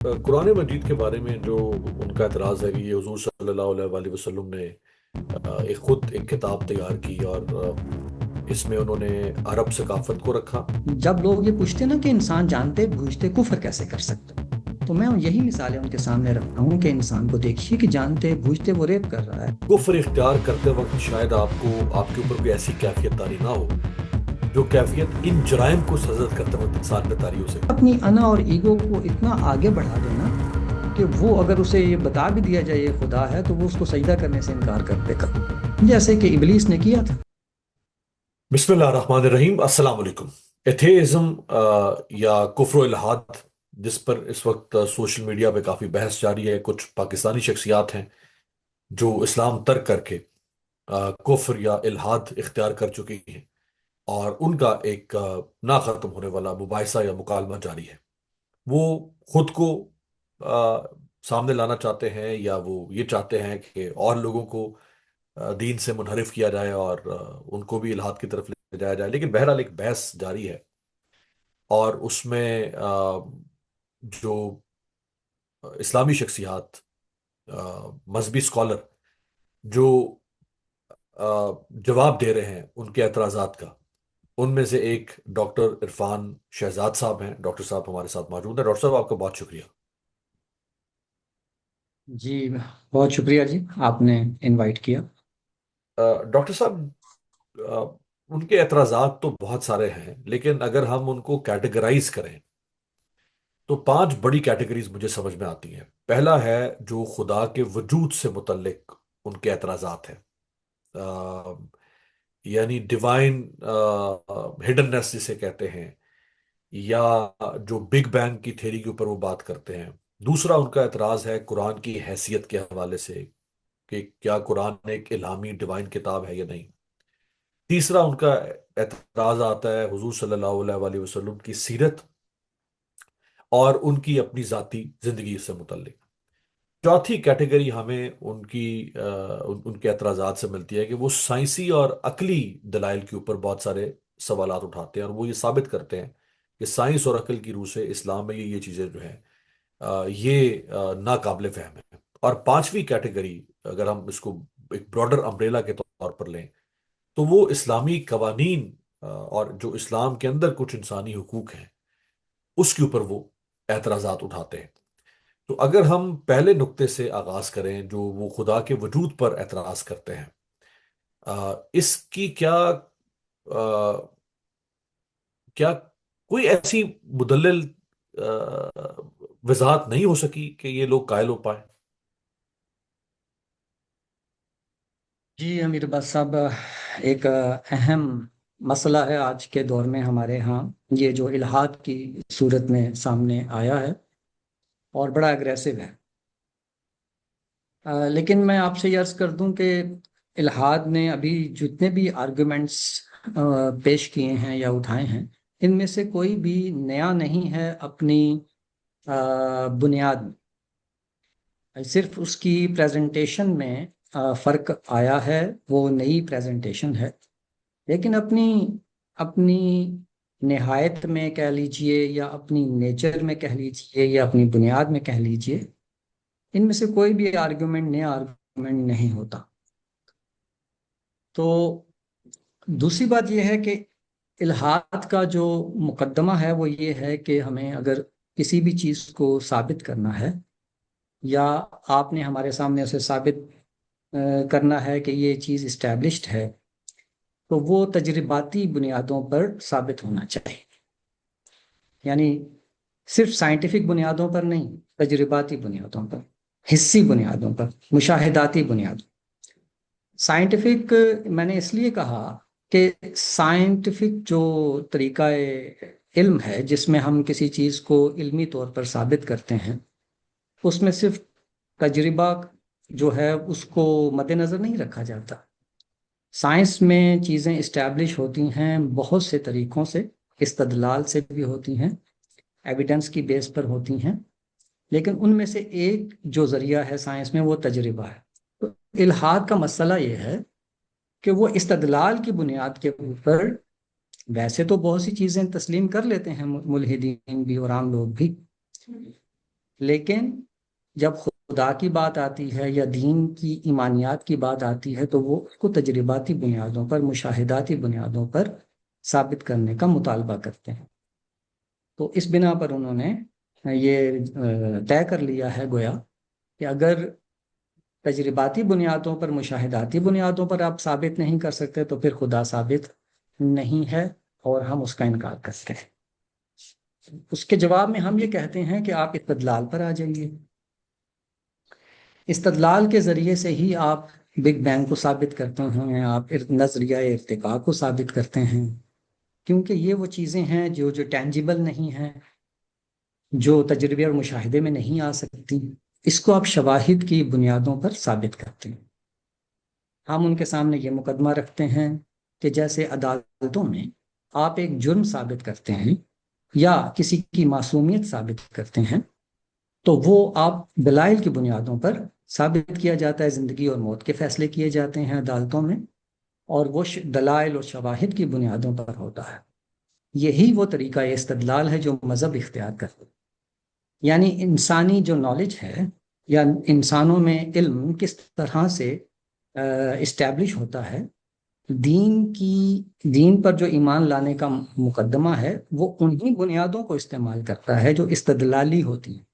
قرآن مجید کے بارے میں جو ان کا اعتراض ہے کہ یہ حضور صلی اللہ علیہ وسلم نے خود ایک کتاب تیار کی اور اس میں انہوں نے عرب ثقافت کو رکھا۔ جب لوگ یہ پوچھتے نا کہ انسان جانتے بوجھتے کفر کیسے کر سکتا ہے، تو میں یہی مثالیں ان کے سامنے رکھتا ہوں کہ انسان کو دیکھیے کہ جانتے بوجھتے وہ ریپ کر رہا ہے، کفر اختیار کرتے وقت شاید آپ کے اوپر کوئی ایسی کیفیت طاری نہ ہو جو کیفیت ان جرائم کو سرزد کرتے وقت انسان میں طاری ہو سکتی ہے۔ اپنی انا اور ایگو کو اتنا آگے بڑھا دینا کہ وہ اگر اسے یہ بتا بھی دیا جائے یہ خدا ہے تو وہ اس کو سجدہ کرنے سے انکار کر دے گا، جیسے کہ ابلیس نے کیا تھا۔ بسم اللہ الرحمن الرحیم، السلام علیکم۔ ایتھیزم یا کفر و الحاد، جس پر اس وقت سوشل میڈیا پہ کافی بحث جاری ہے، کچھ پاکستانی شخصیات ہیں جو اسلام ترک کر کے کفر یا الحاد اختیار کر چکی ہیں، اور ان کا ایک نہ ختم ہونے والا مباحثہ یا مکالمہ جاری ہے۔ وہ خود کو آ، سامنے لانا چاہتے ہیں، یا وہ یہ چاہتے ہیں کہ اور لوگوں کو دین سے منحرف کیا جائے اور ان کو بھی الحاد کی طرف لے جایا جائے، لیکن بہرحال ایک بحث جاری ہے۔ اور اس میں جو اسلامی شخصیات، مذہبی اسکالر جو جواب دے رہے ہیں ان کے اعتراضات کا، ان میں سے ایک ڈاکٹر عرفان شہزاد صاحب ہیں۔ ڈاکٹر صاحب ہمارے ساتھ موجود ہیں۔ ڈاکٹر صاحب، آپ کا بہت شکریہ۔ جی، بہت شکریہ جی، آپ نے انوائٹ کیا۔ ڈاکٹر صاحب، آ، ان کے اعتراضات تو بہت سارے ہیں، لیکن اگر ہم ان کو کیٹیگرائز کریں تو 5 بڑی کیٹیگریز مجھے سمجھ میں آتی ہیں۔ پہلا ہے جو خدا کے وجود سے متعلق ان کے اعتراضات ہیں، آ، یعنی ڈیوائن ہڈننس جسے کہتے ہیں، یا جو بگ بینگ کی تھیری کے اوپر وہ بات کرتے ہیں۔ دوسرا ان کا اعتراض ہے قرآن کی حیثیت کے حوالے سے، کہ کیا قرآن ایک الہامی ڈیوائن کتاب ہے یا نہیں۔ تیسرا ان کا اعتراض آتا ہے حضور صلی اللہ علیہ وسلم کی سیرت اور ان کی اپنی ذاتی زندگی سے متعلق۔ چوتھی کیٹیگری ہمیں ان کے اعتراضات سے ملتی ہے کہ وہ سائنسی اور عقلی دلائل کے اوپر بہت سارے سوالات اٹھاتے ہیں، اور وہ یہ ثابت کرتے ہیں کہ سائنس اور عقل کی روح سے اسلام میں یہ چیزیں جو ہیں یہ ناقابل فہم ہے۔ اور پانچویں کیٹیگری، اگر ہم اس کو ایک براڈر امبریلا کے طور پر لیں، تو وہ اسلامی قوانین اور جو اسلام کے اندر کچھ انسانی حقوق ہیں اس کے اوپر وہ اعتراضات اٹھاتے ہیں۔ تو اگر ہم پہلے نقطے سے آغاز کریں جو وہ خدا کے وجود پر اعتراض کرتے ہیں، اس کی آ، کیا کوئی ایسی مدلل وضاحت نہیں ہو سکی کہ یہ لوگ قائل ہو پائے؟ جی امیر عباس صاحب، ایک اہم مسئلہ ہے آج کے دور میں ہمارے ہاں، یہ جو الحاد کی صورت میں سامنے آیا ہے اور بڑا اگریسو ہے۔ لیکن میں آپ سے یہ عرض کر دوں کہ الحاد نے ابھی جتنے بھی آرگومنٹس پیش کیے ہیں یا اٹھائے ہیں، ان میں سے کوئی بھی نیا نہیں ہے اپنی بنیاد میں، صرف اس کی پریزنٹیشن میں فرق آیا ہے، وہ نئی پریزنٹیشن ہے، لیکن اپنی اپنی نہایت میں کہہ لیجئے یا اپنی نیچر میں کہہ لیجئے یا اپنی بنیاد میں کہہ لیجئے، ان میں سے کوئی بھی آرگومنٹ نیا آرگومنٹ نہیں ہوتا۔ تو دوسری بات یہ ہے کہ الحاد کا جو مقدمہ ہے وہ یہ ہے کہ ہمیں اگر کسی بھی چیز کو ثابت کرنا ہے، یا آپ نے ہمارے سامنے اسے ثابت کرنا ہے کہ یہ چیز اسٹیبلشڈ ہے، تو وہ تجرباتی بنیادوں پر ثابت ہونا چاہیے، یعنی صرف سائنٹیفک بنیادوں پر نہیں، تجرباتی بنیادوں پر، حسی بنیادوں پر، مشاہداتی بنیادوں۔ سائنٹیفک میں نے اس لیے کہا کہ سائنٹیفک جو طریقہ علم ہے جس میں ہم کسی چیز کو علمی طور پر ثابت کرتے ہیں، اس میں صرف تجربہ جو ہے اس کو مد نظر نہیں رکھا جاتا۔ سائنس میں چیزیں اسٹیبلش ہوتی ہیں بہت سے طریقوں سے، استدلال سے بھی ہوتی ہیں، ایویڈنس کی بیس پر ہوتی ہیں، لیکن ان میں سے ایک جو ذریعہ ہے سائنس میں وہ تجربہ ہے۔ تو الحاد کا مسئلہ یہ ہے کہ وہ استدلال کی بنیاد کے اوپر ویسے تو بہت سی چیزیں تسلیم کر لیتے ہیں ملحدین بھی اور عام لوگ بھی، لیکن جب خدا کی بات آتی ہے یا دین کی ایمانیات کی بات آتی ہے تو وہ اس کو تجرباتی بنیادوں پر، مشاہداتی بنیادوں پر ثابت کرنے کا مطالبہ کرتے ہیں۔ تو اس بنا پر انہوں نے یہ طے کر لیا ہے گویا کہ اگر تجرباتی بنیادوں پر، مشاہداتی بنیادوں پر آپ ثابت نہیں کر سکتے تو پھر خدا ثابت نہیں ہے، اور ہم اس کا انکار کرتے ہیں۔ اس کے جواب میں ہم یہ کہتے ہیں کہ آپ استدلال پر آ جائیے۔ استدلال کے ذریعے سے ہی آپ بگ بینگ کو ثابت کرتے ہیں، آپ نظریہ ارتقاء کو ثابت کرتے ہیں، کیونکہ یہ وہ چیزیں ہیں جو ٹینجیبل نہیں ہیں، جو تجربے اور مشاہدے میں نہیں آ سکتی۔ اس کو آپ شواہد کی بنیادوں پر ثابت کرتے ہیں۔ ہم ان کے سامنے یہ مقدمہ رکھتے ہیں کہ جیسے عدالتوں میں آپ ایک جرم ثابت کرتے ہیں یا کسی کی معصومیت ثابت کرتے ہیں تو وہ آپ دلائل کی بنیادوں پر ثابت کیا جاتا ہے، زندگی اور موت کے فیصلے کیے جاتے ہیں عدالتوں میں، اور وہ دلائل اور شواہد کی بنیادوں پر ہوتا ہے۔ یہی وہ طریقہ استدلال ہے جو مذہب اختیار کرتا ہے۔ یعنی انسانی جو نالج ہے یا انسانوں میں علم کس طرح سے اسٹیبلش ہوتا ہے، دین پر جو ایمان لانے کا مقدمہ ہے وہ انہی بنیادوں کو استعمال کرتا ہے جو استدلالی ہوتی ہیں۔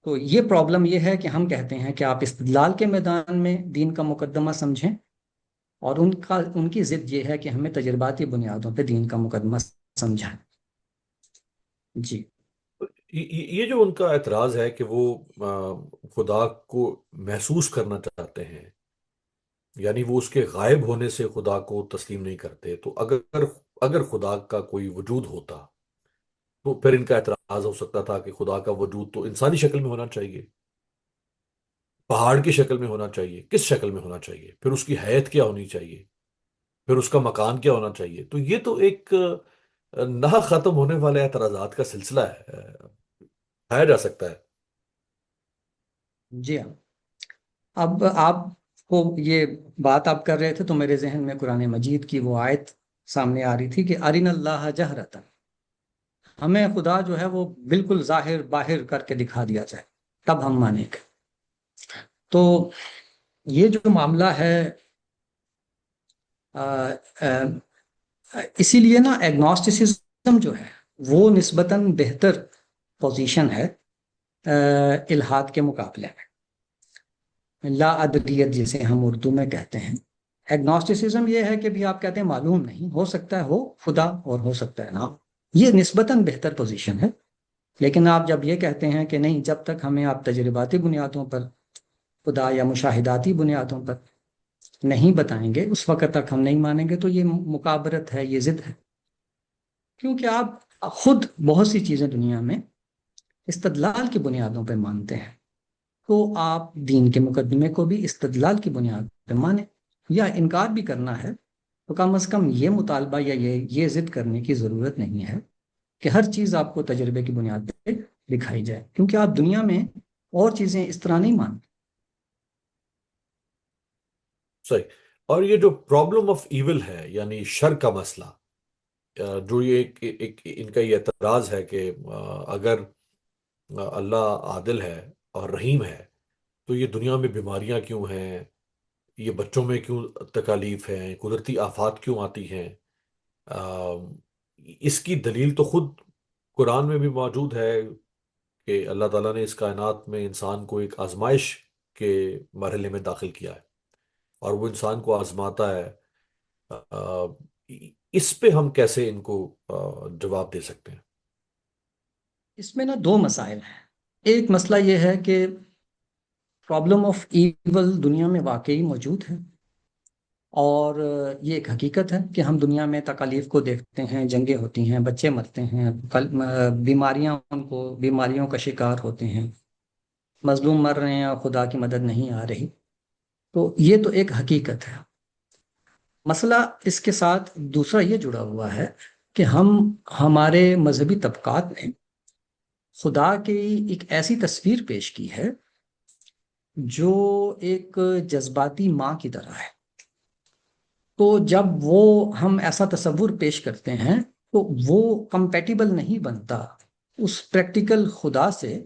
تو یہ پرابلم یہ ہے کہ ہم کہتے ہیں کہ آپ استدلال کے میدان میں دین کا مقدمہ سمجھیں، اور ان کی ضد یہ ہے کہ ہمیں تجرباتی بنیادوں پہ دین کا مقدمہ سمجھائیں۔ جی یہ جو ان کا اعتراض ہے کہ وہ خدا کو محسوس کرنا چاہتے ہیں، یعنی وہ اس کے غائب ہونے سے خدا کو تسلیم نہیں کرتے، تو اگر خدا کا کوئی وجود ہوتا تو پھر ان کا اعتراض ہو سکتا تھا کہ خدا کا وجود تو انسانی شکل میں ہونا چاہیے، پہاڑ کی شکل میں ہونا چاہیے، کس شکل میں ہونا چاہیے، پھر اس کی حیت کیا ہونی چاہیے، پھر اس کا مکان کیا ہونا چاہیے۔ تو یہ تو ایک نہ ختم ہونے والے اعتراضات کا سلسلہ ہے، کھایا جا سکتا ہے۔ جی ہاں، اب آپ کو یہ بات آپ کر رہے تھے تو میرے ذہن میں قرآن مجید کی وہ آیت سامنے آ رہی تھی کہ ارین اللہ جہرتا، ہمیں خدا جو ہے وہ بالکل ظاہر باہر کر کے دکھا دیا جائے تب ہم مانیں گے۔ تو یہ جو معاملہ ہے، اسی لیے نا ایگنوسٹسزم جو ہے وہ نسبتاً بہتر پوزیشن ہے الحاد کے مقابلے میں، لا عددیت جسے ہم اردو میں کہتے ہیں۔ ایگنوسٹسزم یہ ہے کہ بھی آپ کہتے ہیں معلوم نہیں، ہو سکتا ہے ہو خدا اور ہو سکتا ہے نہ، یہ نسبتاً بہتر پوزیشن ہے۔ لیکن آپ جب یہ کہتے ہیں کہ نہیں، جب تک ہمیں آپ تجرباتی بنیادوں پر خدا یا مشاہداتی بنیادوں پر نہیں بتائیں گے اس وقت تک ہم نہیں مانیں گے، تو یہ مکابرت ہے، یہ ضد ہے۔ کیونکہ آپ خود بہت سی چیزیں دنیا میں استدلال کی بنیادوں پہ مانتے ہیں، تو آپ دین کے مقدمے کو بھی استدلال کی بنیاد پہ مانیں، یا انکار بھی کرنا ہے تو کم از کم یہ مطالبہ یا یہ ضد کرنے کی ضرورت نہیں ہے کہ ہر چیز آپ کو تجربے کی بنیاد پہ دکھائی جائے، کیونکہ آپ دنیا میں اور چیزیں اس طرح نہیں مانتے۔ صحیح۔ اور یہ جو پرابلم آف ایول ہے، یعنی شر کا مسئلہ، جو یہ ان کا یہ اعتراض ہے کہ اگر اللہ عادل ہے اور رحیم ہے تو یہ دنیا میں بیماریاں کیوں ہیں، یہ بچوں میں کیوں تکالیف ہیں، قدرتی آفات کیوں آتی ہیں؟ آ، اس کی دلیل تو خود قرآن میں بھی موجود ہے کہ اللہ تعالیٰ نے اس کائنات میں انسان کو ایک آزمائش کے مرحلے میں داخل کیا ہے، اور وہ انسان کو آزماتا ہے۔ آ، اس پہ ہم کیسے ان کو جواب دے سکتے ہیں؟ اس میں نا دو مسائل ہیں۔ ایک مسئلہ یہ ہے کہ پرابلم آف ایول دنیا میں واقعی موجود ہے، اور یہ ایک حقیقت ہے کہ ہم دنیا میں تکالیف کو دیکھتے ہیں، جنگیں ہوتی ہیں، بچے مرتے ہیں، بیماریوں کا شکار ہوتے ہیں، مظلوم مر رہے ہیں اور خدا کی مدد نہیں آ رہی۔ تو یہ تو ایک حقیقت ہے۔ مسئلہ اس کے ساتھ دوسرا یہ جڑا ہوا ہے کہ ہمارے مذہبی طبقات نے خدا کی ایک ایسی تصویر پیش کی ہے جو ایک جذباتی ماں کی طرح ہے۔ تو جب ہم ایسا تصور پیش کرتے ہیں تو وہ کمپیٹیبل نہیں بنتا اس پریکٹیکل خدا سے،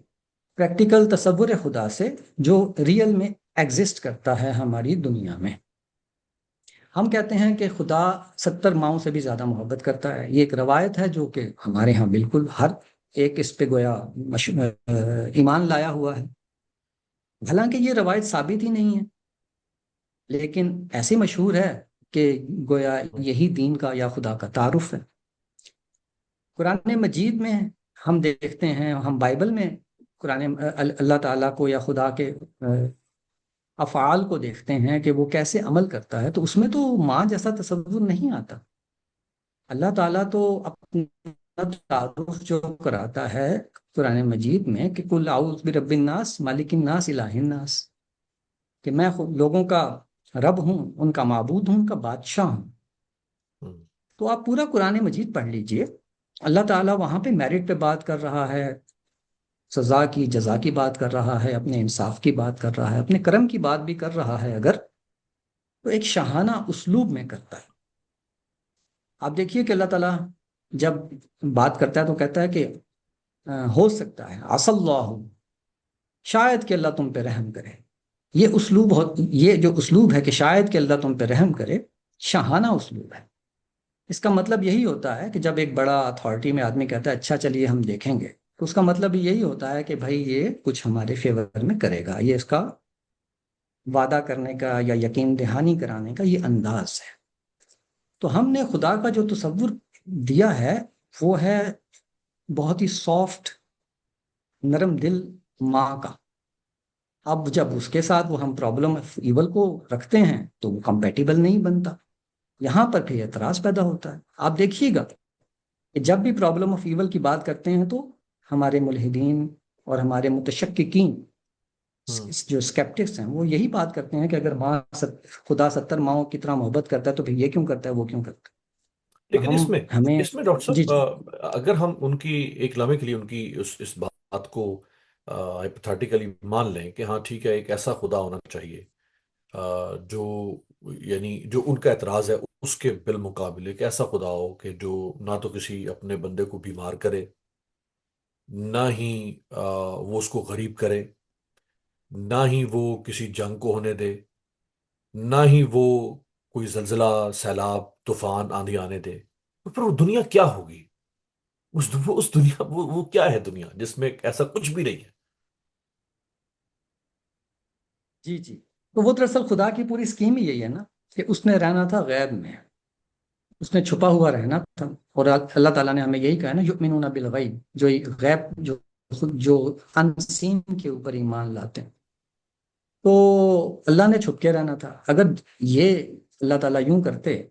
پریکٹیکل تصور خدا سے جو ریئل میں ایگزسٹ کرتا ہے ہماری دنیا میں۔ ہم کہتے ہیں کہ خدا 70 ماؤں سے بھی زیادہ محبت کرتا ہے، یہ ایک روایت ہے جو کہ ہمارے ہاں بالکل ہر ایک اس پہ گویا ایمان لایا ہوا ہے، حالانکہ یہ روایت ثابت ہی نہیں ہے، لیکن ایسے مشہور ہے کہ گویا یہی دین کا یا خدا کا تعارف ہے۔ قرآن مجید میں ہم دیکھتے ہیں، ہم بائبل میں قرآن اللہ تعالیٰ کو یا خدا کے افعال کو دیکھتے ہیں کہ وہ کیسے عمل کرتا ہے، تو اس میں تو ماں جیسا تصور نہیں آتا۔ اللہ تعالیٰ تو اپنا تعارف جو کراتا ہے قرآن مجید میں کہ قل اعوذ برب الناس مالک الناس الہ الناس، کہ میں لوگوں کا رب ہوں، ان کا معبود ہوں، ان کا بادشاہ ہوں۔ تو آپ پورا قرآن مجید پڑھ لیجئے، اللہ تعالیٰ وہاں پہ میرٹ پہ بات کر رہا ہے، سزا کی جزا کی بات کر رہا ہے، اپنے انصاف کی بات کر رہا ہے، اپنے کرم کی بات بھی کر رہا ہے، اگر تو ایک شاہانہ اسلوب میں کرتا ہے۔ آپ دیکھیے کہ اللہ تعالیٰ جب بات کرتا ہے تو کہتا ہے کہ ہو سکتا ہے عسى اللہ، شاید کہ اللہ تم پہ رحم کرے۔ یہ جو اسلوب ہے کہ شاید کہ اللہ تم پہ رحم کرے، شاہانہ اسلوب ہے۔ اس کا مطلب یہی ہوتا ہے کہ جب ایک بڑا اتھارٹی میں آدمی کہتا ہے اچھا چلیے ہم دیکھیں گے، تو اس کا مطلب یہی ہوتا ہے کہ بھائی یہ کچھ ہمارے فیور میں کرے گا، یہ اس کا وعدہ کرنے کا یا یقین دہانی کرانے کا یہ انداز ہے۔ تو ہم نے خدا کا جو تصور دیا ہے وہ ہے بہت ہی سافٹ، نرم دل ماں کا۔ اب جب اس کے ساتھ وہ ہم پرابلم آف ایول کو رکھتے ہیں تو وہ کمپیٹیبل نہیں بنتا، یہاں پر پھر اعتراض پیدا ہوتا ہے۔ آپ دیکھیے گا کہ جب بھی پرابلم آف ایول کی بات کرتے ہیں تو ہمارے ملحدین اور ہمارے متشککین جو اسکیپٹکس ہیں وہ یہی بات کرتے ہیں کہ اگر خدا 70 ماؤں کی طرح محبت کرتا ہے تو پھر یہ کیوں کرتا ہے، وہ کیوں کرتا ہے؟ لیکن تو ہمیں اس میں ڈاکٹر جی صاحب، جی اگر ہم ان کی ایک لمحے کے لیے ان کی اس بات کو ہائپوتھیٹیکلی مان لیں کہ ہاں ٹھیک ہے، ایک ایسا خدا ہونا چاہیے جو، یعنی جو ان کا اعتراض ہے اس کے بالمقابل ایک ایسا خدا ہو کہ جو نہ تو کسی اپنے بندے کو بیمار کرے، نہ ہی وہ اس کو غریب کرے، نہ ہی وہ کسی جنگ کو ہونے دے، نہ ہی وہ کوئی زلزلہ، سیلاب، طوفان، آندھی آنے دے، تو پھر وہ دنیا کیا ہوگی؟ اس دنیا وہ کیا ہے دنیا جس میں ایسا کچھ بھی نہیں ہے؟ جی جی تو وہ دراصل خدا کی پوری اسکیم ہی یہی ہے نا کہ اس نے رہنا تھا غیب میں، اس نے چھپا ہوا رہنا تھا، اور اللہ تعالیٰ نے ہمیں یہی کہا ہے نا یؤمنون بالغیب، جو غیب جو ان سین کے اوپر ایمان لاتے ہیں، تو اللہ نے چھپ کے رہنا تھا۔ اگر یہ اللہ تعالیٰ یوں کرتے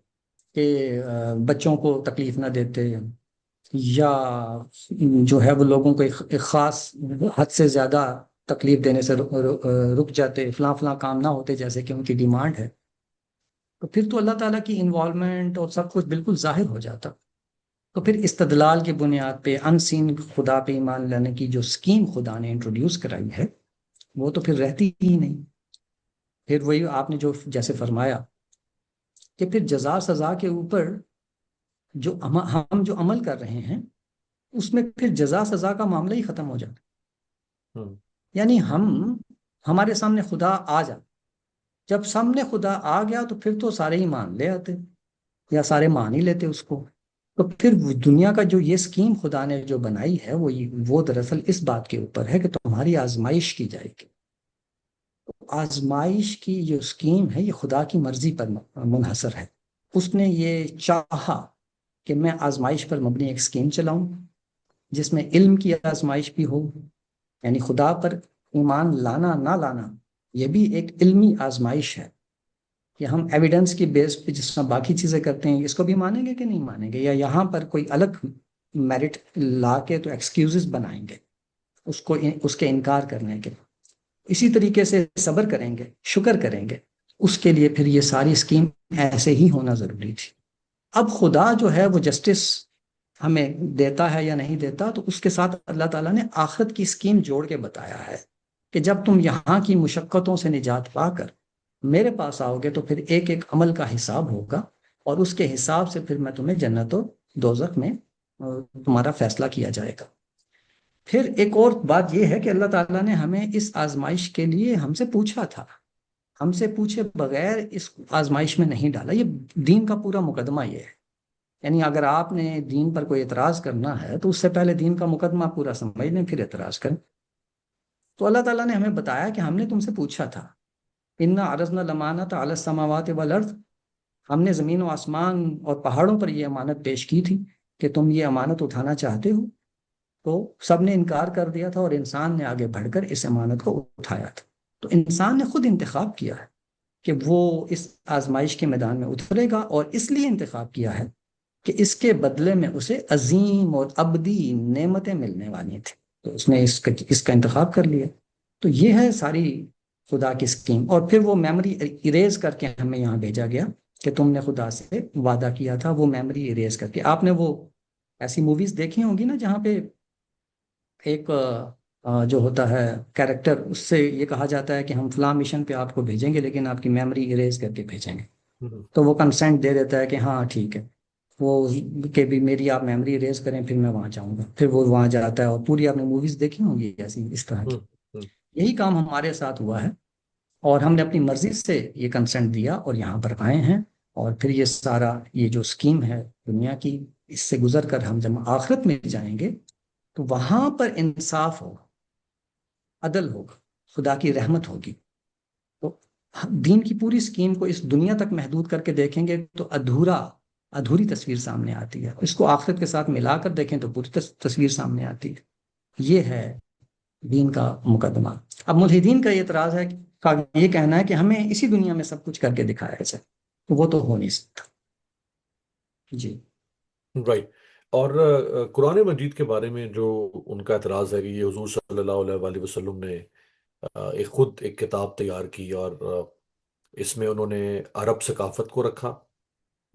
کہ بچوں کو تکلیف نہ دیتے، یا جو ہے وہ لوگوں کو ایک خاص حد سے زیادہ تکلیف دینے سے رک جاتے، فلاں فلاں کام نہ ہوتے جیسے کہ ان کی ڈیمانڈ ہے، تو پھر تو اللہ تعالیٰ کی انوالومنٹ اور سب کچھ بالکل ظاہر ہو جاتا۔ تو پھر استدلال کی بنیاد پہ ان سین خدا پہ ایمان لانے کی جو اسکیم خدا نے انٹروڈیوس کرائی ہے وہ تو پھر رہتی ہی نہیں۔ پھر وہی آپ نے جو جیسے فرمایا کہ پھر جزا سزا کے اوپر ہم جو عمل کر رہے ہیں اس میں پھر جزا سزا کا معاملہ ہی ختم ہو جاتا، ہوں یعنی ہمارے سامنے خدا آ جاتا، جب سامنے خدا آ گیا تو پھر تو سارے ہی مان لے آتے یا سارے مان ہی لیتے اس کو۔ تو پھر دنیا کا جو یہ اسکیم خدا نے جو بنائی ہے وہ دراصل اس بات کے اوپر ہے کہ تمہاری آزمائش کی جائے گی۔ آزمائش کی جو اسکیم ہے یہ خدا کی مرضی پر منحصر ہے، اس نے یہ چاہا کہ میں آزمائش پر مبنی ایک اسکیم چلاؤں جس میں علم کی آزمائش بھی ہو، یعنی خدا پر ایمان لانا نہ لانا یہ بھی ایک علمی آزمائش ہے کہ ہم ایویڈنس کی بیس پہ جس طرح باقی چیزیں کرتے ہیں اس کو بھی مانیں گے کہ نہیں مانیں گے، یا یہاں پر کوئی الگ میرٹ لا کے تو ایکسکیوزز بنائیں گے اس کے انکار کرنے کے۔ اسی طریقے سے صبر کریں گے، شکر کریں گے، اس کے لیے پھر یہ ساری اسکیم ایسے ہی ہونا ضروری تھی۔ اب خدا جو ہے وہ جسٹس ہمیں دیتا ہے یا نہیں دیتا، تو اس کے ساتھ اللہ تعالیٰ نے آخرت کی اسکیم جوڑ کے بتایا ہے کہ جب تم یہاں کی مشقتوں سے نجات پا کر میرے پاس آؤ گے تو پھر ایک ایک عمل کا حساب ہوگا، اور اس کے حساب سے پھر میں تمہیں جنت و دوزخ میں تمہارا فیصلہ کیا جائے گا۔ پھر ایک اور بات یہ ہے کہ اللہ تعالیٰ نے ہمیں اس آزمائش کے لیے ہم سے پوچھا تھا، ہم سے پوچھے بغیر اس آزمائش میں نہیں ڈالا. یہ دین کا پورا مقدمہ یہ ہے. یعنی اگر آپ نے دین پر کوئی اعتراض کرنا ہے تو اس سے پہلے دین کا مقدمہ پورا سمجھ لیں پھر اعتراض کریں. تو اللہ تعالیٰ نے ہمیں بتایا کہ ہم نے تم سے پوچھا تھا، انا عرضنا الامانۃ علی السماوات والارض، ہم نے زمین و آسمان اور پہاڑوں پر یہ امانت پیش کی تھی کہ تم یہ امانت اٹھانا چاہتے ہو. تو سب نے انکار کر دیا تھا اور انسان نے آگے بڑھ کر اس امانت کو اٹھایا تھا. تو انسان نے خود انتخاب کیا ہے کہ وہ اس آزمائش کے میدان میں اترے گا، اور اس لیے انتخاب کیا ہے کہ اس کے بدلے میں اسے عظیم اور ابدی نعمتیں ملنے والی تھیں. تو اس نے اس کا انتخاب کر لیا. تو یہ ہے ساری خدا کی اسکیم. اور پھر وہ میموری اریز کر کے ہمیں یہاں بھیجا گیا کہ تم نے خدا سے وعدہ کیا تھا. وہ میموری اریز کر کے آپ نے وہ ایسی موویز دیکھی ہوں گی نا جہاں پہ ایک جو ہوتا ہے کیریکٹر، اس سے یہ کہا جاتا ہے کہ ہم فلاں مشن پہ آپ کو بھیجیں گے لیکن آپ کی میموری اریز کر کے بھیجیں گے. ہوں، تو وہ کنسنٹ دے دیتا ہے کہ ہاں ٹھیک ہے، وہ کہ بھی میری آپ میموری اریز کریں پھر میں وہاں جاؤں گا. پھر وہ وہاں جاتا ہے. اور پوری آپ نے موویز دیکھی ہوں گی ایسی اس طرح کی. ہوں، ہوں، یہی کام ہمارے ساتھ ہوا ہے، اور ہم نے اپنی مرضی سے یہ کنسنٹ دیا اور یہاں پر آئے ہیں. اور پھر یہ سارا یہ جو اسکیم ہے دنیا کی، اس سے گزر کر ہم جب آخرت میں جائیں گے تو وہاں پر انصاف ہوگا، عدل ہوگا، خدا کی رحمت ہوگی. تو دین کی پوری اسکیم کو اس دنیا تک محدود کر کے دیکھیں گے تو ادھوری تصویر سامنے آتی ہے. اس کو آخرت کے ساتھ ملا کر دیکھیں تو پوری تصویر سامنے آتی ہے. یہ ہے دین کا مقدمہ. اب ملحدین کا یہ اعتراض ہے کا یہ کہنا ہے کہ ہمیں اسی دنیا میں سب کچھ کر کے دکھایا جائے، تو وہ تو ہو نہیں سکتا. جی. رائٹ. اور قرآن مجید کے بارے میں جو ان کا اعتراض ہے کہ یہ حضور صلی اللہ علیہ وآلہ وسلم نے خود ایک کتاب تیار کی، اور اس میں انہوں نے عرب ثقافت کو رکھا،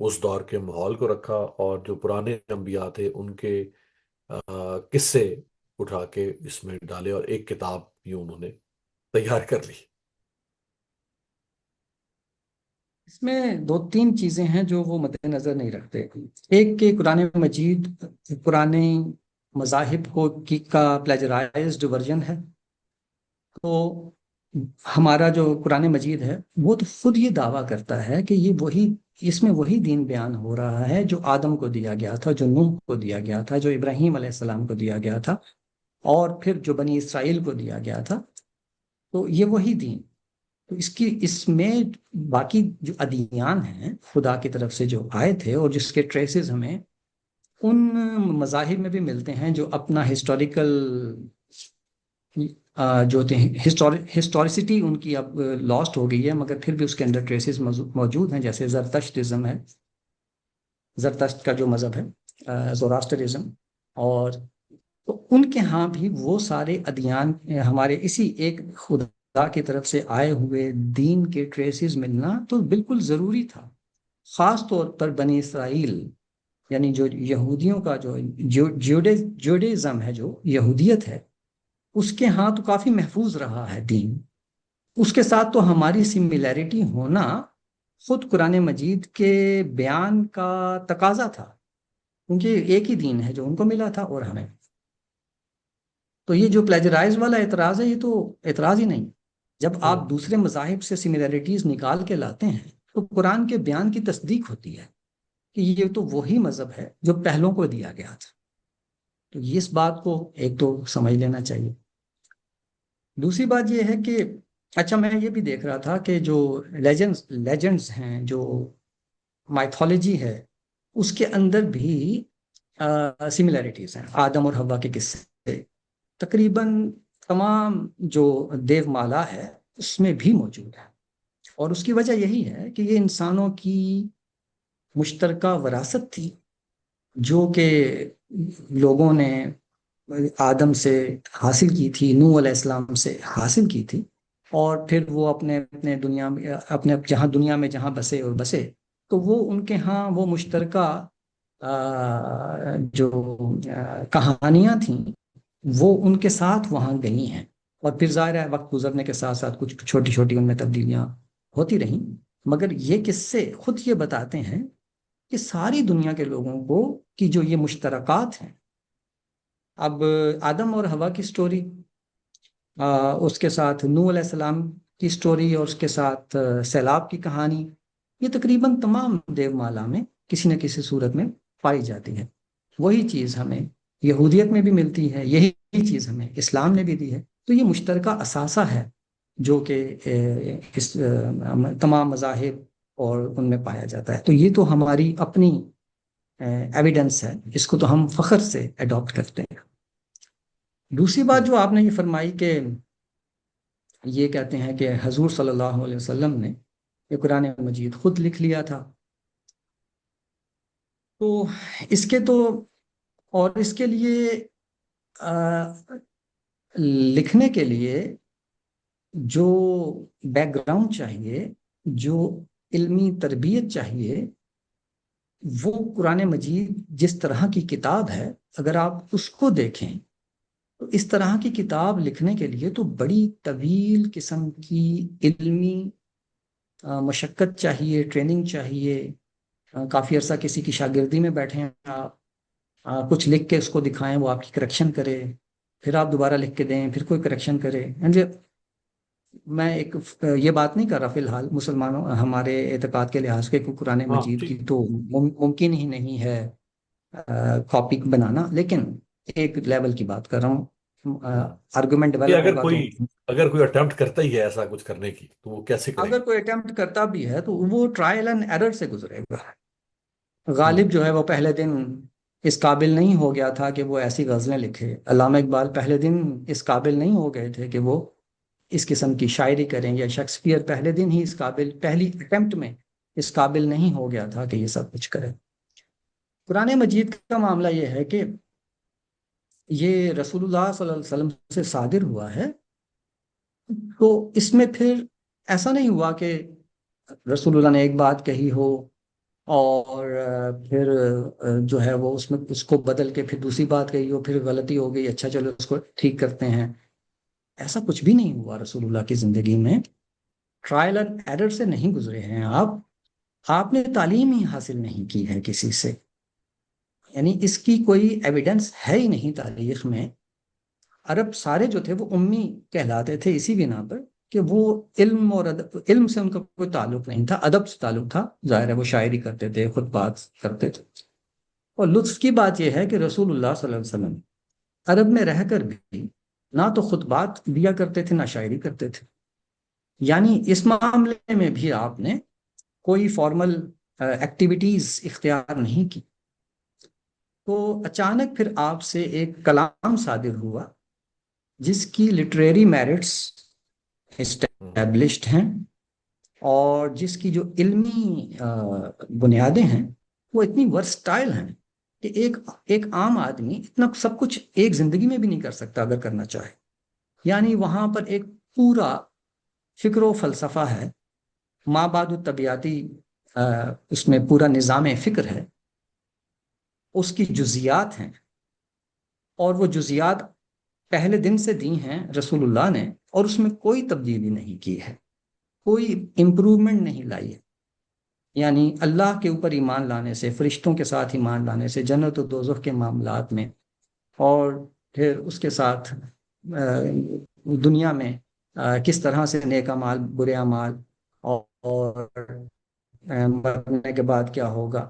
اس دور کے ماحول کو رکھا، اور جو پرانے انبیاء تھے ان کے قصے اٹھا کے اس میں ڈالے، اور ایک کتاب یوں انہوں نے تیار کر لی. اس میں دو تین چیزیں ہیں جو وہ مد نظر نہیں رکھتے. ایک کہ قرآن مجید پرانے مذاہب کا پلیجرائزڈ ورژن ہے. تو ہمارا جو قرآن مجید ہے وہ تو خود یہ دعویٰ کرتا ہے کہ اس میں وہی دین بیان ہو رہا ہے جو آدم کو دیا گیا تھا، جو نوح کو دیا گیا تھا، جو ابراہیم علیہ السلام کو دیا گیا تھا، اور پھر جو بنی اسرائیل کو دیا گیا تھا. تو یہ وہی دین. تو اس میں باقی جو ادیان ہیں خدا کی طرف سے جو آئے تھے اور جس کے ٹریسز ہمیں ان مذاہب میں بھی ملتے ہیں جو اپنا ہسٹوریکل جو ہوتے ہیں ہسٹوریسٹی ان کی اب لاسٹ ہو گئی ہے، مگر پھر بھی اس کے اندر ٹریسز موجود ہیں. جیسے زرتشتزم ہے، زرتشت کا جو مذہب ہے، زوراسٹرزم. اور تو ان کے ہاں بھی وہ سارے ادیان ہمارے اسی ایک خدا کی طرف سے آئے ہوئے دین کے ٹریسز ملنا تو بالکل ضروری تھا. خاص طور پر بنی اسرائیل، یعنی جو یہودیوں کا جو جوڈیزم ہے، جو یہودیت ہے، اس کے ہاں تو کافی محفوظ رہا ہے دین. اس کے ساتھ تو ہماری سملیرٹی ہونا خود قرآن مجید کے بیان کا تقاضا تھا، کیونکہ ایک ہی دین ہے جو ان کو ملا تھا اور ہمیں. تو یہ جو پلیجرائز والا اعتراض ہے یہ تو اعتراض ہی نہیں. جب ہوں، آپ دوسرے مذاہب سے سملیرٹیز نکال کے لاتے ہیں تو قرآن کے بیان کی تصدیق ہوتی ہے کہ یہ تو وہی مذہب ہے جو پہلوں کو دیا گیا تھا. تو اس بات کو ایک تو سمجھ لینا چاہیے. دوسری بات یہ ہے کہ اچھا میں یہ بھی دیکھ رہا تھا کہ جو لیجنڈز ہیں، جو مائتھولوجی ہے، اس کے اندر بھی سملیرٹیز ہیں. آدم اور حوا کے قصے تقریباً تمام جو دیو مالا ہے اس میں بھی موجود ہے. اور اس کی وجہ یہی ہے کہ یہ انسانوں کی مشترکہ وراثت تھی جو کہ لوگوں نے آدم سے حاصل کی تھی، نوح علیہ السلام سے حاصل کی تھی. اور پھر وہ اپنے دنیا میں اپنے جہاں دنیا میں جہاں بسے تو وہ ان کے ہاں وہ مشترکہ جو کہانیاں تھیں وہ ان کے ساتھ وہاں گئی ہیں. اور پھر ظاہر ہے وقت گزرنے کے ساتھ ساتھ کچھ چھوٹی چھوٹی ان میں تبدیلیاں ہوتی رہیں. مگر یہ قصے خود یہ بتاتے ہیں کہ ساری دنیا کے لوگوں کو کی جو یہ مشترکات ہیں اب آدم اور حوا کی سٹوری، اس کے ساتھ نوح علیہ السلام کی سٹوری، اور اس کے ساتھ سیلاب کی کہانی، یہ تقریباً تمام دیو مالا میں کسی نہ کسی صورت میں پائی جاتی ہے۔ وہی چیز ہمیں یہودیت میں بھی ملتی ہے، یہی چیز ہمیں اسلام نے بھی دی ہے۔ تو یہ مشترکہ اثاثہ ہے جو کہ تمام مذاہب اور ان میں پایا جاتا ہے۔ تو یہ تو ہماری اپنی ایویڈنس ہے، اس کو تو ہم فخر سے اڈاپٹ کرتے ہیں۔ دوسری بات جو آپ نے یہ فرمائی کہ یہ کہتے ہیں کہ حضور صلی اللہ علیہ وسلم نے یہ قرآن مجید خود لکھ لیا تھا، تو اس کے تو، اور اس کے لیے آ، لکھنے کے لیے جو بیک گراؤنڈ چاہیے، جو علمی تربیت چاہیے، وہ قرآن مجید جس طرح کی کتاب ہے، اگر آپ اس کو دیکھیں تو اس طرح کی کتاب لکھنے کے لیے تو بڑی طویل قسم کی علمی مشقت چاہیے، ٹریننگ چاہیے۔ کافی عرصہ کسی کی شاگردی میں بیٹھے ہیں آپ، کچھ لکھ کے اس کو دکھائیں، وہ آپ کی کریکشن کرے، پھر آپ دوبارہ لکھ کے دیں، پھر کوئی کریکشن کرے۔ میں ایک یہ بات نہیں کر رہا فی الحال مسلمانوں ہمارے اعتقاد کے لحاظ سے کہ قرآن ہاں مجید کی ٹھیک۔ تو ممکن ہی نہیں ہے کاپی بنانا، لیکن ایک لیول کی بات کر رہا ہوں، ہاں آرگومنٹ کہ ڈیولپ ہوگا تو۔ اگر کوئی اٹمپٹ کرتا ہی ہے ایسا کچھ کرنے کی تو وہ کیسے کرے اگر گا؟ کوئی اٹمپٹ کرتا بھی ہے تو وہ ٹرائل اینڈ ایرر سے گزرے گا۔ ہوں غالب جو ہے وہ پہلے دن اس قابل نہیں ہو گیا تھا کہ وہ ایسی غزلیں لکھے، علامہ اقبال پہلے دن اس قابل نہیں ہو گئے تھے کہ وہ اس قسم کی شاعری کریں، یا شیکسپیئر پہلے دن ہی اس قابل، پہلی اٹمپٹ میں اس قابل نہیں ہو گیا تھا کہ یہ سب کچھ کرے۔ قرآن مجید کا معاملہ یہ ہے کہ یہ رسول اللہ صلی اللہ علیہ وسلم سے صادر ہوا ہے، تو اس میں پھر ایسا نہیں ہوا کہ رسول اللہ نے ایک بات کہی ہو اور پھر جو ہے وہ اس میں اس کو بدل کے پھر دوسری بات کہی ہو، پھر غلطی ہو گئی، اچھا چلو اس کو ٹھیک کرتے ہیں۔ ایسا کچھ بھی نہیں ہوا رسول اللہ کی زندگی میں، ٹرائل اینڈ ایرر سے نہیں گزرے ہیں آپ نے تعلیم ہی حاصل نہیں کی ہے کسی سے، یعنی اس کی کوئی ایویڈنس ہے ہی نہیں تاریخ میں۔ عرب سارے جو تھے وہ امی کہلاتے تھے اسی بنا پر کہ وہ علم اور علم سے ان کا کوئی تعلق نہیں تھا، ادب سے تعلق تھا۔ ظاہر ہے وہ شاعری کرتے تھے، خطبات کرتے تھے۔ اور لطف کی بات یہ ہے کہ رسول اللہ صلی اللہ علیہ وسلم عرب میں رہ کر بھی نہ تو خطبات دیا کرتے تھے، نہ شاعری کرتے تھے، یعنی اس معاملے میں بھی آپ نے کوئی فارمل ایکٹیویٹیز اختیار نہیں کی۔ تو اچانک پھر آپ سے ایک کلام صادر ہوا جس کی لٹریری میرٹس ہوں اسٹیبلشڈ ہیں، اور جس کی جو علمی بنیادیں ہیں وہ اتنی ورسٹائل ہیں کہ ایک عام آدمی اتنا سب کچھ ایک زندگی میں بھی نہیں کر سکتا اگر کرنا چاہے۔ یعنی وہاں پر ایک پورا فکر و فلسفہ ہے، ما بعد الطبیعتی، اس میں پورا نظام فکر ہے، اس کی جزیات ہیں، اور وہ جزیات پہلے دن سے دی ہیں رسول اللہ نے، اور اس میں کوئی تبدیلی نہیں کی ہے، کوئی امپروومنٹ نہیں لائی ہے۔ یعنی اللہ کے اوپر ایمان لانے سے، فرشتوں کے ساتھ ایمان لانے سے، جنت و دوزخ کے معاملات میں، اور پھر اس کے ساتھ دنیا میں کس طرح سے نیک اعمال برے اعمال، اور مرنے کے بعد کیا ہوگا،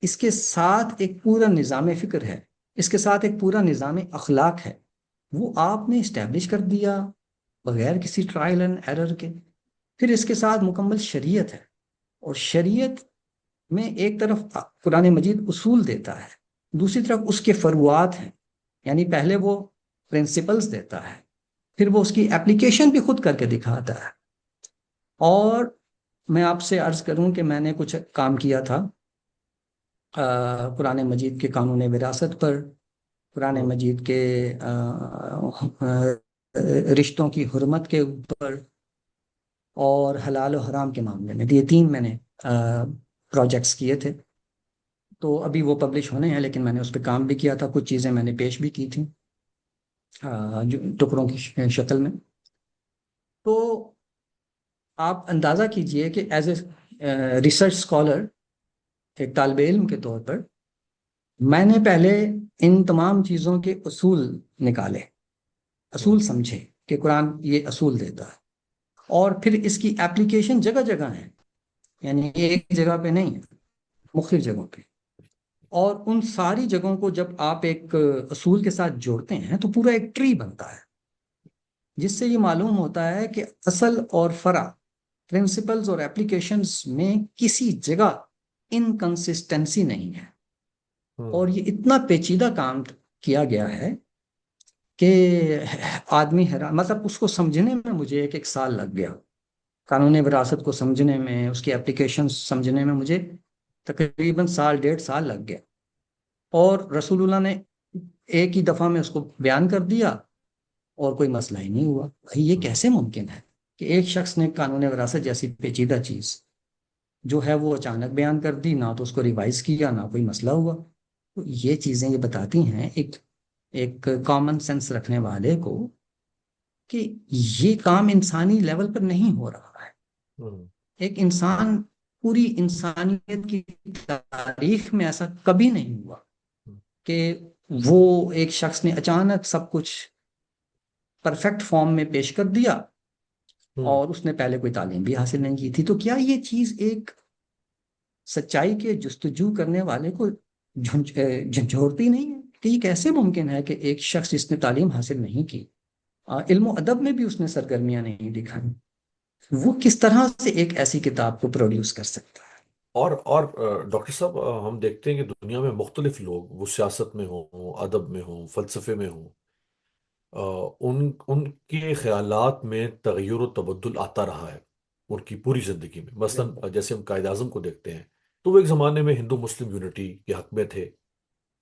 اس کے ساتھ ایک پورا نظام فکر ہے، اس کے ساتھ ایک پورا نظام اخلاق ہے، وہ آپ نے اسٹیبلش کر دیا بغیر کسی ٹرائل اینڈ ایرر کے۔ پھر اس کے ساتھ مکمل شریعت ہے، اور شریعت میں ایک طرف قرآن مجید اصول دیتا ہے، دوسری طرف اس کے فروعات ہیں، یعنی پہلے وہ پرنسپلز دیتا ہے، پھر وہ اس کی اپلیکیشن بھی خود کر کے دکھاتا ہے۔ اور میں آپ سے عرض کروں کہ میں نے کچھ کام کیا تھا قرآن مجید کے قانون وراثت پر، قرآن ہوں مجید کے رشتوں کی حرمت کے اوپر، اور حلال و حرام کے معاملے میں، یہ تین میں نے پروجیکٹس کیے تھے۔ تو ابھی وہ پبلش ہونے ہیں، لیکن میں نے اس پہ کام بھی کیا تھا، کچھ چیزیں میں نے پیش بھی کی تھیں ٹکڑوں کی شکل میں۔ تو آپ اندازہ کیجئے کہ ایز اے ریسرچ اسکالر، ایک طالب علم کے طور پر، میں نے پہلے ان تمام چیزوں کے اصول نکالے، اصول ہوں سمجھے کہ قرآن یہ اصول دیتا ہے، اور پھر اس کی ایپلیکیشن جگہ جگہ ہے، یعنی ایک جگہ پہ نہیں ہے، مختلف جگہوں پہ۔ اور ان ساری جگہوں کو جب آپ ایک اصول کے ساتھ جوڑتے ہیں تو پورا ایک ٹری بنتا ہے، جس سے یہ معلوم ہوتا ہے کہ اصل اور فرع، پرنسپلز اور اپلیکیشنز میں کسی جگہ انکنسسٹنسی نہیں ہے۔ اور ہوں یہ اتنا پیچیدہ کام کیا گیا ہے کہ آدمی حیران، مطلب اس کو سمجھنے میں مجھے ایک ایک سال لگ گیا، قانون وراثت کو سمجھنے میں، اس کی اپلیکیشن سمجھنے میں مجھے تقریباً سال ڈیڑھ سال لگ گیا۔ اور رسول اللہ نے ایک ہی دفعہ میں اس کو بیان کر دیا اور کوئی مسئلہ ہی نہیں ہوا۔ بھائی یہ ہوں کیسے ممکن ہے کہ ایک شخص نے قانون وراثت جیسی پیچیدہ چیز جو ہے وہ اچانک بیان کر دی، نہ تو اس کو ریوائز کیا، نہ کوئی مسئلہ ہوا؟ تو یہ چیزیں یہ بتاتی ہیں ایک ایک کامن سینس رکھنے والے کو کہ یہ کام انسانی لیول پر نہیں ہو رہا ہے۔ ہوں ایک انسان، پوری انسانیت کی تاریخ میں ایسا کبھی نہیں ہوا کہ وہ ایک شخص نے اچانک سب کچھ پرفیکٹ فارم میں پیش کر دیا ہوں اور اس نے پہلے کوئی تعلیم بھی حاصل نہیں کی تھی۔ تو کیا یہ چیز ایک سچائی کے جستجو کرنے والے کو جھنجھوڑتی نہیں ہے کہ یہ کیسے ممکن ہے کہ ایک شخص جس نے تعلیم حاصل نہیں کی، علم و ادب میں بھی اس نے سرگرمیاں نہیں دکھائیں، وہ کس طرح سے ایک ایسی کتاب کو پروڈیوس کر سکتا ہے؟ اور ڈاکٹر صاحب، ہم دیکھتے ہیں کہ دنیا میں مختلف لوگ، وہ سیاست میں ہوں، ادب میں ہوں، فلسفے میں ہوں، ان کے خیالات میں تغیر و تبدل آتا رہا ہے ان کی پوری زندگی میں۔ مثلا بالکل جیسے ہم قائد اعظم کو دیکھتے ہیں، تو وہ ایک زمانے میں ہندو مسلم یونٹی کے حق میں تھے،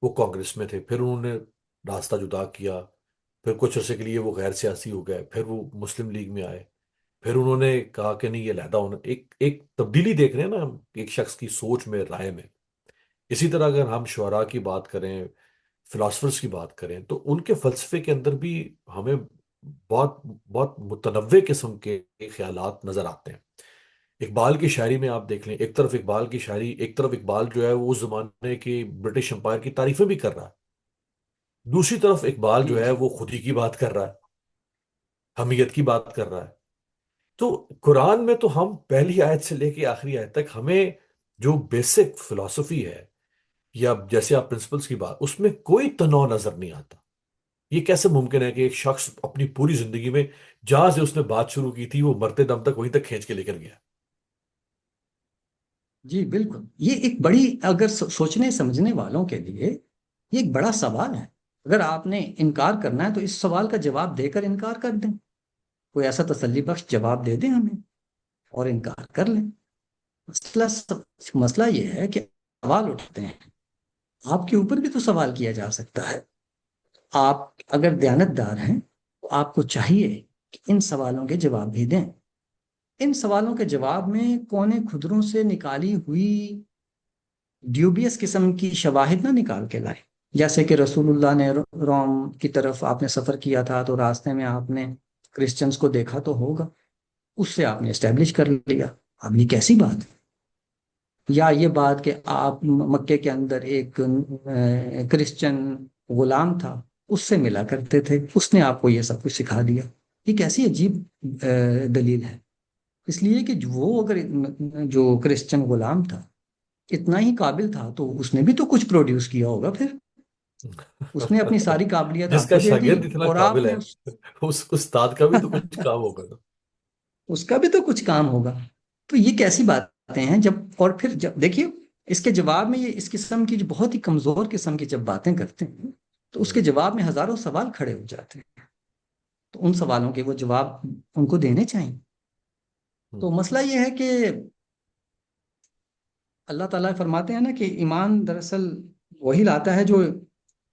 وہ کانگریس میں تھے، پھر انہوں نے راستہ جدا کیا، پھر کچھ عرصے کے لیے وہ غیر سیاسی ہو گئے، پھر وہ مسلم لیگ میں آئے، پھر انہوں نے کہا کہ نہیں، یہ علیحدہ ہونا، ایک تبدیلی دیکھ رہے ہیں نا ہم ایک شخص کی سوچ میں، رائے میں۔ اسی طرح اگر ہم شعراء کی بات کریں، فلاسفرز کی بات کریں، تو ان کے فلسفے کے اندر بھی ہمیں بہت بہت متنوع قسم کے خیالات نظر آتے ہیں۔ اقبال کی شاعری میں آپ دیکھ لیں، ایک طرف اقبال کی شاعری، ایک طرف اقبال جو ہے وہ اس زمانے کی برٹش امپائر کی تعریفیں بھی کر رہا ہے، دوسری طرف اقبال جی جو ہے جی وہ خودی کی بات کر رہا ہے، حمیت کی بات کر رہا ہے۔ تو قرآن میں تو ہم پہلی آیت سے لے کے آخری آیت تک ہمیں جو بیسک فلسفی ہے، یا جیسے آپ پرنسپلس کی بات، اس میں کوئی تنوع نظر نہیں آتا۔ یہ کیسے ممکن ہے کہ ایک شخص اپنی پوری زندگی میں جہاں سے اس نے بات شروع کی تھی وہ مرتے دم تک وہیں تک کھینچ کے لے کر گیا؟ جی بالکل، یہ ایک بڑی، اگر سوچنے سمجھنے والوں کے لیے یہ ایک بڑا سوال ہے۔ اگر آپ نے انکار کرنا ہے تو اس سوال کا جواب دے کر انکار کر دیں، کوئی ایسا تسلی بخش جواب دے دیں ہمیں اور انکار کر لیں۔ مسئلہ یہ ہے کہ سوال اٹھتے ہیں، آپ کے اوپر بھی تو سوال کیا جا سکتا ہے۔ آپ اگر دیانتدار ہیں تو آپ کو چاہیے کہ ان سوالوں کے جواب بھی دیں۔ ان سوالوں کے جواب میں کونے خدروں سے نکالی ہوئی ڈیوبیس قسم کی شواہد نہ نکال کے لائے، جیسے کہ رسول اللہ نے روم کی طرف آپ نے سفر کیا تھا تو راستے میں آپ نے کرسچنز کو دیکھا تو ہوگا، اس سے آپ نے اسٹیبلش کر لیا۔ اب یہ کیسی بات ہے؟ یا یہ بات کہ آپ مکے کے اندر ایک کرسچن غلام تھا، اس سے ملا کرتے تھے، اس نے آپ کو یہ سب کچھ سکھا دیا، یہ کیسی عجیب دلیل ہے؟ اس لیے کہ وہ اگر جو کرسچن غلام تھا اتنا ہی قابل تھا تو اس نے بھی تو کچھ پروڈیوس کیا ہوگا، پھر اس نے اپنی ساری قابلیت جس آپ کا کو دے دی شاگرد اتنا اور آپ قابل نے ہے، اس استاد کا بھی تو کچھ کام ہوگا نا۔ اس کا بھی تو کچھ کام ہوگا۔ تو یہ کیسی باتیں ہیں؟ جب اور پھر جب دیکھیے اس کے جواب میں، یہ اس قسم کی جو بہت ہی کمزور قسم کی جب باتیں کرتے ہیں تو اس کے ہوں جواب میں ہزاروں سوال کھڑے ہو جاتے ہیں، تو ان سوالوں کے وہ جواب ان کو دینے چاہیے۔ ہوں تو مسئلہ یہ ہے کہ اللہ تعالیٰ فرماتے ہیں نا کہ ایمان دراصل وہی لاتا ہے جو،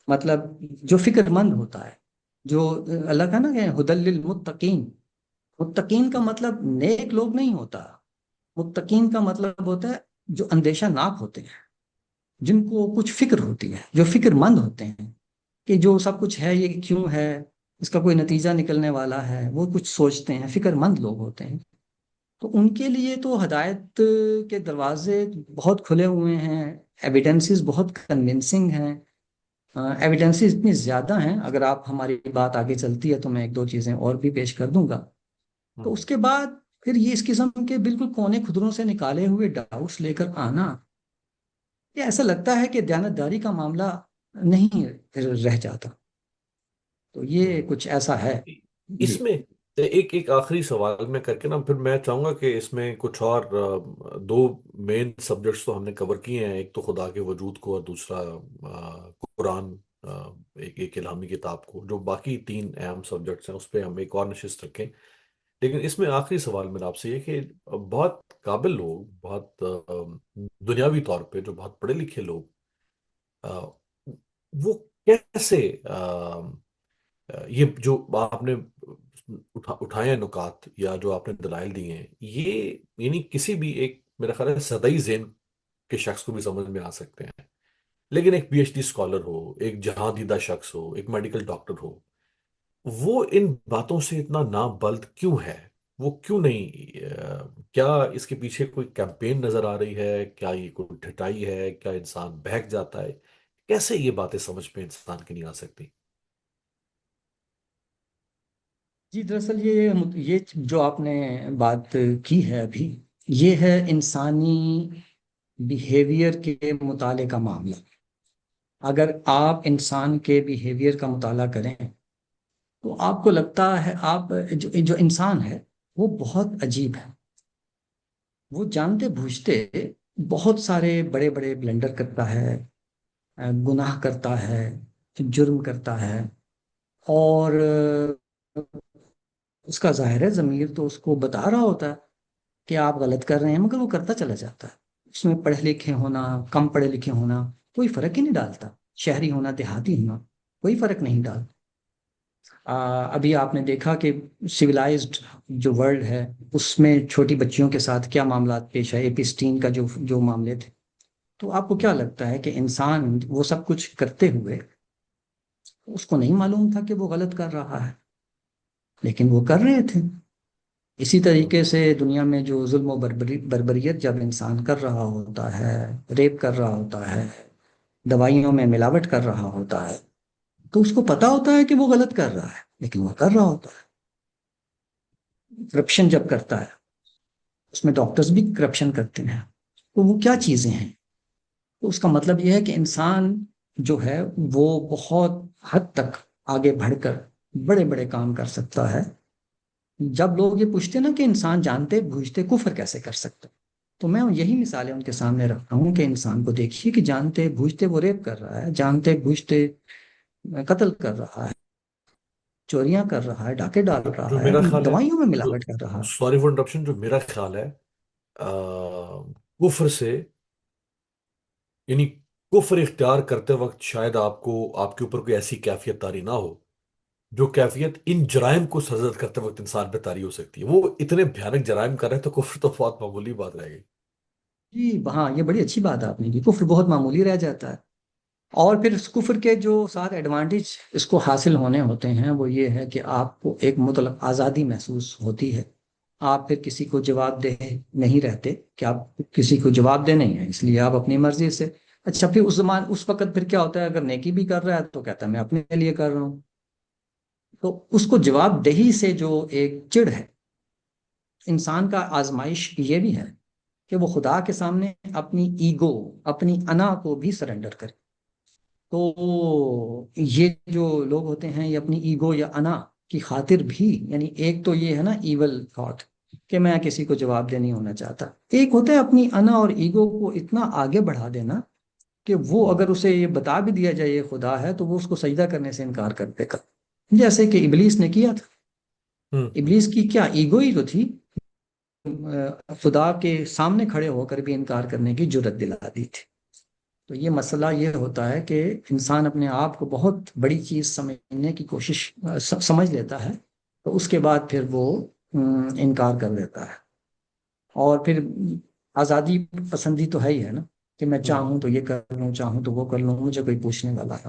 مطلب جو فکر مند ہوتا ہے، جو اللہ کا نا کہ ہدل للمتقین، متقین کا مطلب نیک لوگ نہیں ہوتا، متقین کا مطلب ہوتا ہے جو اندیشہ ناک ہوتے ہیں، جن کو کچھ فکر ہوتی ہے، جو فکر مند ہوتے ہیں کہ جو سب کچھ ہے یہ کیوں ہے، اس کا کوئی نتیجہ نکلنے والا ہے، وہ کچھ سوچتے ہیں، فکر مند لوگ ہوتے ہیں۔ تو ان کے لیے تو ہدایت کے دروازے بہت کھلے ہوئے ہیں، ایویڈنسز بہت کنونسنگ ہیں، ایویڈنسز اتنی زیادہ ہیں، اگر آپ ہماری بات آگے چلتی ہے تو میں ایک دو چیزیں اور بھی پیش کر دوں گا۔ تو ہوں، اس کے بعد پھر یہ اس قسم کے بالکل کونے خدروں سے نکالے ہوئے ڈاؤٹس لے کر آنا، یہ ایسا لگتا ہے کہ دیانتداری کا معاملہ نہیں رہ جاتا۔ تو یہ ہوں۔ کچھ ایسا ہے۔ جی اس میں ایک آخری سوال میں کر کے نا پھر میں چاہوں گا کہ اس میں کچھ اور دو مین سبجیکٹس تو ہم نے کور کیے ہیں، ایک تو خدا کے وجود کو اور دوسرا قرآن، ایک الہامی کتاب کو، جو باقی تین اہم سبجیکٹس ہیں اس پہ ہم ایک اور نشست رکھیں۔ لیکن اس میں آخری سوال میرا آپ سے یہ کہ بہت قابل لوگ، بہت دنیاوی طور پہ جو بہت پڑھے لکھے لوگ، آ، وہ کیسے یہ جو آپ نے اٹھائے ہیں نکات یا جو آپ نے دلائل دی ہیں، یہ یعنی کسی بھی ایک میرا خیال ہے سدائی ذہن کے شخص کو بھی سمجھ میں آ سکتے ہیں، لیکن ایک پی ایچ ڈی اسکالر ہو، ایک جہاں دیدہ شخص ہو، ایک میڈیکل ڈاکٹر ہو، وہ ان باتوں سے اتنا نابلد کیوں ہے؟ وہ کیوں نہیں کیا اس کے پیچھے کوئی کیمپین نظر آ رہی ہے؟ کیا یہ کوئی ڈھٹائی ہے؟ کیا انسان بہک جاتا ہے؟ کیسے یہ باتیں سمجھ میں انسان کی نہیں آ سکتی؟ جی، دراصل یہ جو آپ نے بات کی ہے ابھی، یہ ہے انسانی بیہیویئر کے مطالعے کا معاملہ۔ اگر آپ انسان کے بیہیویئر کا مطالعہ کریں تو آپ کو لگتا ہے آپ جو انسان ہے وہ بہت عجیب ہے۔ وہ جانتے بوجھتے بہت سارے بڑے بڑے بلنڈر کرتا ہے، گناہ کرتا ہے، جرم کرتا ہے، اور اس کا ظاہر ہے ضمیر تو اس کو بتا رہا ہوتا ہے کہ آپ غلط کر رہے ہیں، مگر وہ کرتا چلا جاتا ہے۔ اس میں پڑھے لکھے ہونا، کم پڑھے لکھے ہونا کوئی فرق ہی نہیں ڈالتا، شہری ہونا، دیہاتی ہونا کوئی فرق نہیں ڈالتا۔ ابھی آپ نے دیکھا کہ سویلائزڈ جو ورلڈ ہے اس میں چھوٹی بچیوں کے ساتھ کیا معاملات پیش آئے، ایپسٹین کا جو معاملے تھے۔ تو آپ کو کیا لگتا ہے کہ انسان وہ سب کچھ کرتے ہوئے اس کو نہیں معلوم تھا کہ وہ غلط کر رہا ہے؟ لیکن وہ کر رہے تھے۔ اسی طریقے سے دنیا میں جو ظلم و بربریت جب انسان کر رہا ہوتا ہے، ریپ کر رہا ہوتا ہے، دوائیوں میں ملاوٹ کر رہا ہوتا ہے، تو اس کو پتا ہوتا ہے کہ وہ غلط کر رہا ہے لیکن وہ کر رہا ہوتا ہے۔ کرپشن جب کرتا ہے، اس میں ڈاکٹرز بھی کرپشن کرتے ہیں، تو وہ کیا چیزیں ہیں؟ تو اس کا مطلب یہ ہے کہ انسان جو ہے وہ بہت حد تک آگے بڑھ کر بڑے بڑے کام کر سکتا ہے۔ جب لوگ یہ پوچھتے ہیں نا کہ انسان جانتے بوجھتے کفر کیسے کر سکتا ہے، تو میں یہی مثالیں ان کے سامنے رکھتا ہوں کہ انسان کو دیکھیے کہ جانتے بوجھتے وہ ریپ کر رہا ہے، جانتے بوجھتے قتل کر رہا ہے، چوریاں کر رہا ہے، ڈاکے ڈال جو رہا ہے، میرا خیال ہے، دوائیوں میں جو ملاوٹ کر رہا ہے۔ سوری فور انٹرپشن، جو میرا خیال ہے کفر سے، یعنی کفر اختیار کرتے وقت شاید آپ کے اوپر کوئی ایسی کیفیت طاری نہ ہو جو کیفیت ان جرائم کو سرزد کرتے وقت انسان پہ طاری ہو سکتی ہے۔ وہ اتنے بھیانک جرائم کر رہے ہیں تو کفر تو بہت معمولی بات رہ گئی۔ جی ہاں، یہ بڑی اچھی بات آپ نے کی، کفر بہت معمولی رہ جاتا ہے۔ اور پھر اس کفر کے جو ساتھ ایڈوانٹیج اس کو حاصل ہونے ہوتے ہیں وہ یہ ہے کہ آپ کو ایک مطلق آزادی محسوس ہوتی ہے۔ آپ پھر کسی کو جواب دہ نہیں رہتے کہ آپ کسی کو جواب دہ نہیں ہیں، اس لیے آپ اپنی مرضی سے۔ اچھا، پھر اس وقت پھر کیا ہوتا ہے؟ اگر نیکی بھی کر رہا ہے تو کہتا ہے میں اپنے لیے کر رہا ہوں۔ تو اس کو جواب دہی سے جو ایک چڑ ہے، انسان کا آزمائش یہ بھی ہے کہ وہ خدا کے سامنے اپنی ایگو، اپنی انا کو بھی سرنڈر کرے۔ تو یہ جو لوگ ہوتے ہیں یہ اپنی ایگو یا انا کی خاطر بھی، یعنی ایک تو یہ ہے نا ایول تھاٹ کہ میں کسی کو جواب دہ نہیں ہونا چاہتا، ایک ہوتا ہے اپنی انا اور ایگو کو اتنا آگے بڑھا دینا کہ وہ ہوں، اگر اسے یہ بتا بھی دیا جائے یہ خدا ہے تو وہ اس کو سجدہ کرنے سے انکار کر دے گا، جیسے کہ ابلیس نے کیا تھا۔ ہوں، ہوں۔ ابلیس کی کیا ایگو ہی تو تھی، خدا کے سامنے کھڑے ہو کر بھی انکار کرنے کی جرت دلا دی تھی۔ تو یہ مسئلہ یہ ہوتا ہے کہ انسان اپنے آپ کو بہت بڑی چیز سمجھنے کی کوشش سمجھ لیتا ہے، تو اس کے بعد پھر وہ انکار کر دیتا ہے۔ اور پھر آزادی پسندی تو ہے ہی ہے نا، کہ میں ہوں۔ چاہوں تو یہ کر لوں، چاہوں تو وہ کر لوں، مجھے کوئی پوچھنے والا ہے۔